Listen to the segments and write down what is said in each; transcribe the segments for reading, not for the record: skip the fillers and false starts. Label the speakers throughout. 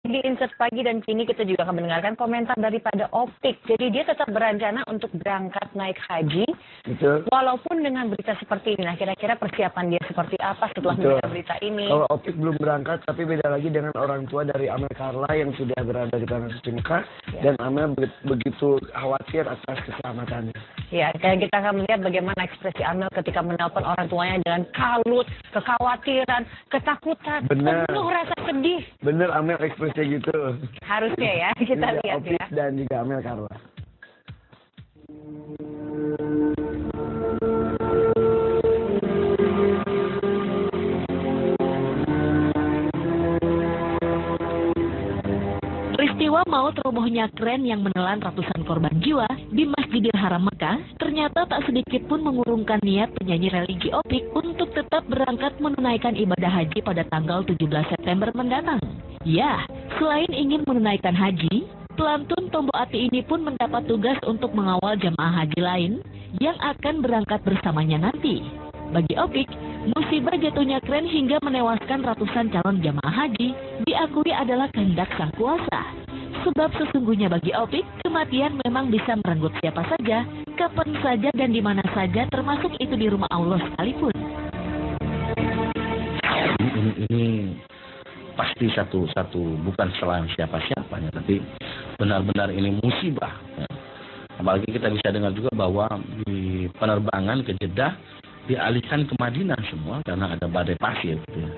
Speaker 1: di Insert Pagi dan kini kita juga akan mendengarkan komentar daripada Opik. Jadi dia tetap berencana untuk berangkat naik haji.
Speaker 2: Betul.
Speaker 1: Walaupun dengan berita seperti ini. Nah, kira-kira persiapan dia seperti apa setelah mendengar berita ini?
Speaker 2: Kalau Opik belum berangkat, tapi beda lagi dengan orang tua dari Amel Carla yang sudah berada di Tanah Suci Mekah. Dan Amel begitu khawatir atas keselamatannya.
Speaker 1: Ya, kita akan melihat bagaimana ekspresi Amel ketika menelpon orang tuanya dengan kalut, kekhawatiran, ketakutan, penuh rasa sedih.
Speaker 2: Bener, Amel ekspresinya gitu.
Speaker 1: Harusnya ya, kita lihat
Speaker 2: Opik
Speaker 1: ya.
Speaker 2: dan juga Amel Carla.
Speaker 3: Peristiwa maut robohnya kren yang menelan ratusan korban jiwa di Masjidil Haram Mekah ternyata tak sedikit pun mengurungkan niat penyanyi religi Opik untuk tetap berangkat menunaikan ibadah haji pada tanggal 17 September mendatang. Ya, selain ingin menunaikan haji, pelantun Tombo Ati ini pun mendapat tugas untuk mengawal jamaah haji lain yang akan berangkat bersamanya nanti. Bagi Opik, musibah jatuhnya kren hingga menewaskan ratusan calon jamaah haji diakui adalah kehendak Sang Kuasa. Sebab sesungguhnya bagi Opik, kematian memang bisa merenggut siapa saja, kapan saja dan di mana saja, termasuk itu di rumah Allah sekalipun.
Speaker 4: Ini pasti satu bukan kesalahan siapa-siapanya, tapi benar-benar ini musibah. Apalagi kita bisa dengar juga bahwa di penerbangan ke Jeddah dialihkan ke Madinah semua karena ada badai pasir. Gitu.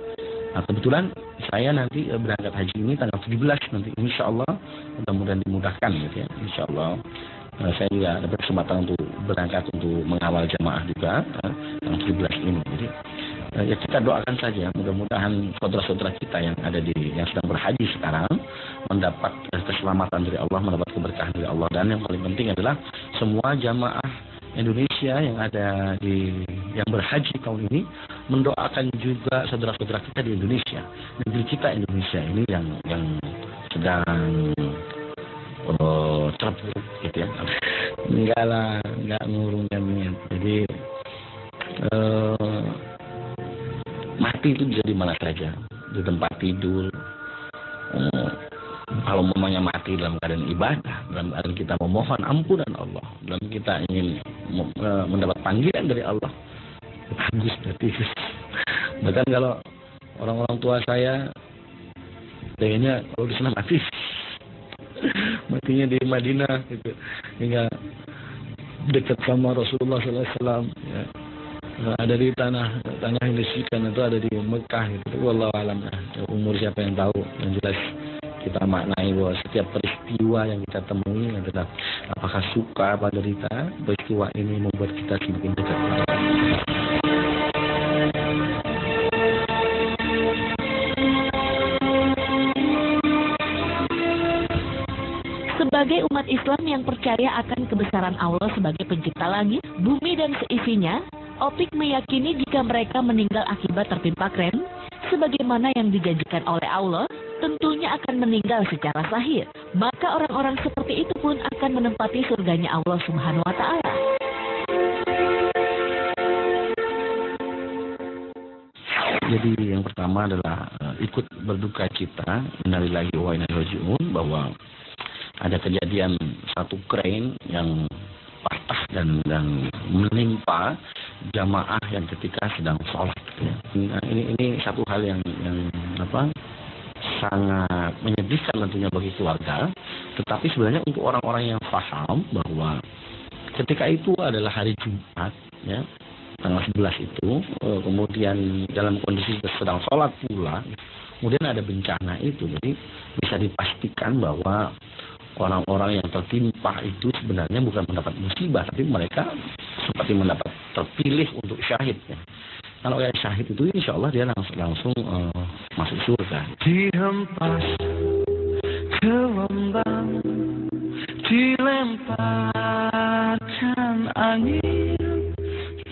Speaker 4: Nah, kebetulan saya nanti berangkat haji ini tanggal 17 nanti, insya Allah mudah-mudahan dimudahkan gitu ya. Insya Allah saya juga ada kesempatan untuk berangkat untuk mengawal jamaah juga tanggal 17 ini. Jadi ya kita doakan saja mudah-mudahan saudara-saudara kita yang ada yang sedang berhaji sekarang mendapat keselamatan dari Allah, mendapat keberkahan dari Allah, dan yang paling penting adalah semua jamaah Indonesia yang ada yang berhaji tahun ini mendoakan juga saudara-saudara kita di Indonesia, negeri kita Indonesia ini yang sedang terpuruk gitu ya. Enggak ngurungnya niat. Jadi mati itu bisa di mana saja, di tempat tidur. Kalau mamanya mati dalam keadaan ibadah, dalam keadaan kita memohon ampunan Allah, dalam kita ingin mendapat panggilan dari Allah, bagus berarti. Bahkan kalau orang-orang tua saya, kayaknya kalau di sana matinya di Madinah, gitu, hingga dekat sama Rasulullah SAW. Ya. Ada di tanah yang disucikan itu ada di Mekah gitu. Wallahu a'lam. Umur siapa yang tahu. Yang jelas kita maknai bahwa setiap peristiwa yang kita temui adalah apakah suka pada kita, peristiwa ini membuat kita semakin dekat.
Speaker 3: Sebagai umat Islam yang percaya akan kebesaran Allah sebagai pencipta langit, bumi dan seisinya, Opik meyakini jika mereka meninggal akibat tertimpa kren, sebagaimana yang dijanjikan oleh Allah, tentunya akan meninggal secara sahih. Maka orang-orang seperti itu pun akan menempati surganya Allah Subhanahu wa Ta'ala.
Speaker 4: Jadi yang pertama adalah ikut berduka cita, innalillahi wa inna ilaihi raji'un, bahwa ada kejadian satu kren yang patah dan menimpa jamaah yang ketika sedang sholat. Nah, ini satu hal yang sangat menyedihkan tentunya bagi keluarga. Tetapi sebenarnya untuk orang-orang yang paham bahwa ketika itu adalah hari Jumat, ya, tanggal 11 itu, kemudian dalam kondisi sedang sholat pula, kemudian ada bencana itu, jadi bisa dipastikan bahwa orang-orang yang tertimpa itu sebenarnya bukan mendapat musibah, tapi mereka seperti mendapat terpilih untuk syahid. Ya. Kalau yang syahid itu insya Allah dia langsung masuk surga.
Speaker 5: Dihempas ke lembang, dilemparkan angin.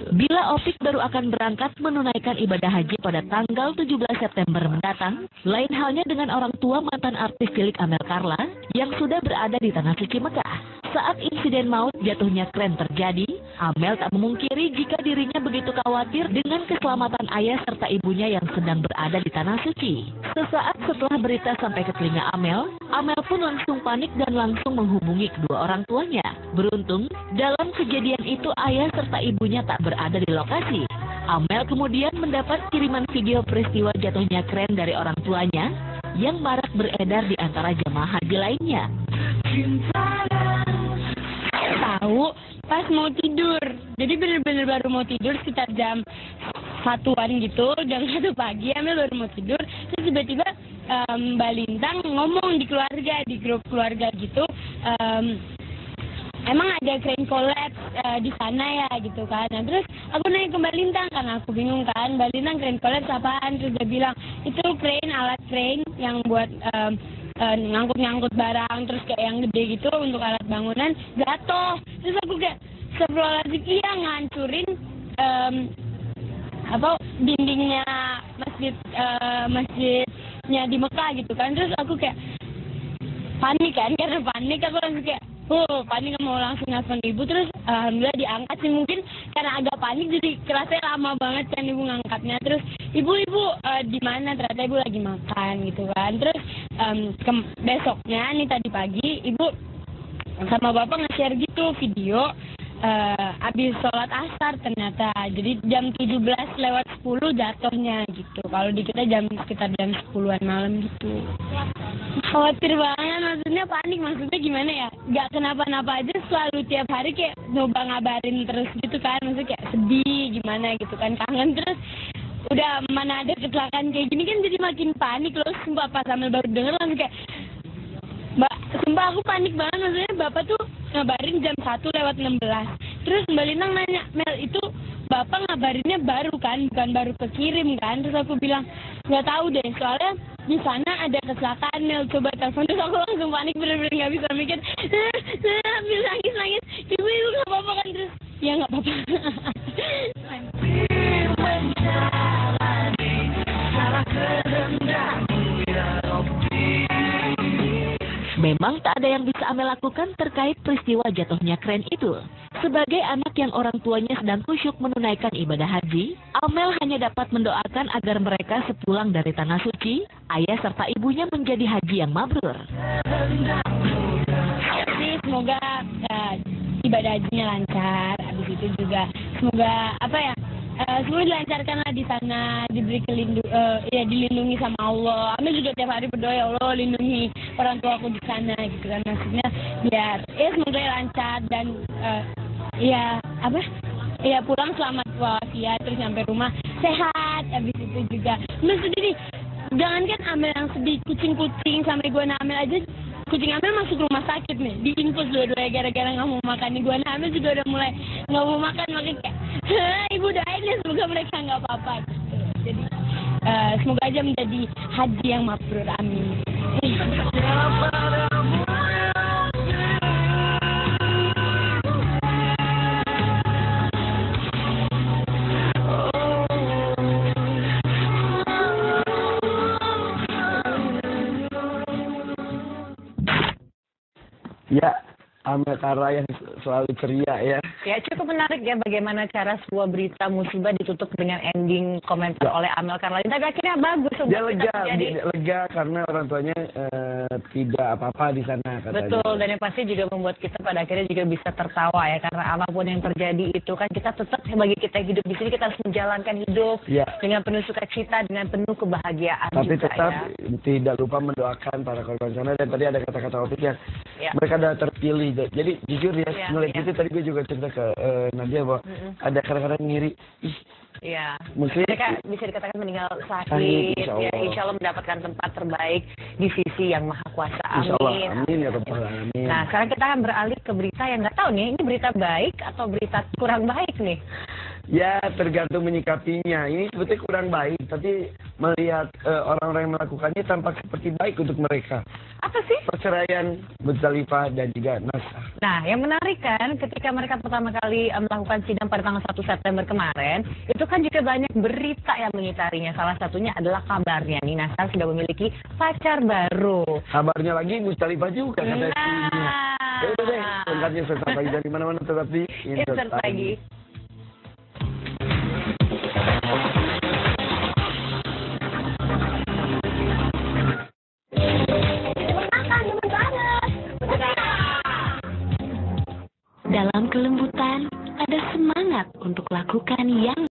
Speaker 3: Bila Opik baru akan berangkat menunaikan ibadah haji pada tanggal 17 September mendatang, lain halnya dengan orang tua mantan artis cilik Amel Carla yang sudah berada di Tanah Suci Mekah. Saat insiden maut jatuhnya kren terjadi, Amel tak memungkiri jika dirinya begitu khawatir dengan keselamatan ayah serta ibunya yang sedang berada di Tanah Suci. Sesaat setelah berita sampai ke telinga Amel, Amel pun langsung panik dan langsung menghubungi kedua orang tuanya. Beruntung, dalam kejadian itu ayah serta ibunya tak berada di lokasi. Amel kemudian mendapat kiriman video peristiwa jatuhnya kren dari orang tuanya yang marak beredar di antara jemaah haji lainnya.
Speaker 6: Tahu pas mau tidur, jadi bener-bener baru mau tidur sekitar jam 1-an gitu, jam 1 pagi Amel baru mau tidur, terus tiba-tiba Mbak Lintang ngomong di keluarga, di grup keluarga gitu, emang ada crane collapse di sana ya gitu kan. Nah terus aku nanya ke Mbak Lintang karena aku bingung kan, Mbak Lintang crane collapse apaan? Terus dia bilang itu crane, alat crane yang buat ngangkut-ngangkut barang, terus kayak yang gede gitu untuk alat bangunan jatuh. Terus aku kayak sebelum iya ngancurin dindingnya masjidnya di Mekah gitu kan. Terus aku kayak panik kan, karena panik aku langsung kayak panik mau langsung nelfon ibu. Terus alhamdulillah diangkat sih, mungkin karena agak panik jadi kerasnya lama banget kan ibu ngangkatnya. Terus ibu di mana, ternyata ibu lagi makan gitu kan. Terus besoknya nih tadi pagi ibu sama bapak nge-share gitu video habis sholat asar ternyata. Jadi jam 17:10 jatuhnya gitu. Kalau di kita sekitar jam 10-an malam gitu. Khawatir banget, maksudnya panik, maksudnya gimana ya? Gak kenapa-napa aja, selalu tiap hari kayak nyoba ngabarin terus gitu kan. Maksudnya kayak sedih gimana gitu kan, kangen. Terus udah mana ada kecelakaan kayak gini kan jadi makin panik loh. Sumpah pas Amel baru denger langsung kayak, Mbak, sumpah aku panik banget. Maksudnya bapak tuh ngabarin jam 1:16. Terus Mbak Lintang nanya, Mel itu bapak ngabarinnya baru kan, bukan baru kekirim kan? Terus aku bilang, nggak tahu deh, soalnya di sana ada kecelakaan Mel, coba telepon. Terus aku langsung panik, bener-bener nggak bisa mikir, habis nangis, ibu nggak apa-apa kan? Terus ya nggak apa-apa.
Speaker 3: Memang tak ada yang bisa Amel lakukan terkait peristiwa jatuhnya kren itu. Sebagai anak yang orang tuanya sedang khusyuk menunaikan ibadah haji, Amel hanya dapat mendoakan agar mereka sepulang dari Tanah Suci, ayah serta ibunya menjadi haji yang mabrur.
Speaker 6: Jadi semoga ibadah hajinya lancar, habis itu juga semoga semoga dilancarkan lah di sana, diberi dilindungi sama Allah. Amel juga tiap hari berdoa, ya Allah lindungi orang tua aku di sana gitu kan. Maksudnya biar semoga lancar dan pulang selamat walafiat, terus sampai rumah sehat. Habis itu juga maksudnya nih, jangankan Amel yang sedih, kucing-kucing sama iguana Amel aja. Kucing Amel masuk rumah sakit nih, diinfus dua-duanya gara-gara nggak mau makan. Iguana Amel juga udah mulai nggak mau makan, makanya kayak ibu doain ya semoga mereka nggak apa-apa gitu. Jadi semoga aja menjadi haji yang mabrur, amin.
Speaker 2: Ya, Amel Carla yang selalu ceria ya.
Speaker 1: Ya, cukup menarik ya bagaimana cara sebuah berita musibah ditutup dengan ending komentar oleh Amel Carla. Tapi akhirnya bagus.
Speaker 2: Dia lega karena orang tuanya tidak apa-apa di sana katanya.
Speaker 1: Betul, dan yang pasti juga membuat kita pada akhirnya juga bisa tertawa ya, karena apapun yang terjadi itu kan kita tetap, bagi kita yang hidup di sini kita harus menjalankan hidup dengan penuh sukacita, dengan penuh kebahagiaan.
Speaker 2: Tapi
Speaker 1: juga,
Speaker 2: tetap tidak lupa mendoakan para korban sana. Dan tadi ada kata-kata Opik yang mereka sudah terpilih. Jadi jujur ya, melihat itu tadi gue juga cerita ke Nadia bahwa ada kadang-kadang ngiri.
Speaker 1: Iya,
Speaker 2: maksudnya
Speaker 1: mereka bisa dikatakan meninggal sakit, insya Allah mendapatkan tempat terbaik di sisi yang Maha Kuasa. Amin.
Speaker 2: Insya Allah, amin ya Rabbal Alamin.
Speaker 1: Nah, sekarang kita akan beralih ke berita yang nggak tahu nih, ini berita baik atau berita kurang baik nih?
Speaker 2: Ya, tergantung menyikapinya. Ini sebetulnya kurang baik, tapi melihat orang-orang yang melakukannya tampak seperti baik untuk mereka.
Speaker 1: Apa sih?
Speaker 2: Perceraian Muzdalifah dan juga Nasah.
Speaker 1: Nah, yang menarik kan, ketika mereka pertama kali melakukan sidang pada tanggal 1 September kemarin, itu kan juga banyak berita yang mengitarinya. Salah satunya adalah kabarnya nih, Nasar sudah memiliki pacar baru.
Speaker 2: Kabarnya lagi Muzdalifah juga katanya. Ya udah deh, lengkapnya sesaat lagi dari mana-mana tetap di
Speaker 1: Insert lagi.
Speaker 3: Dalam kelembutan, ada semangat untuk lakukan yang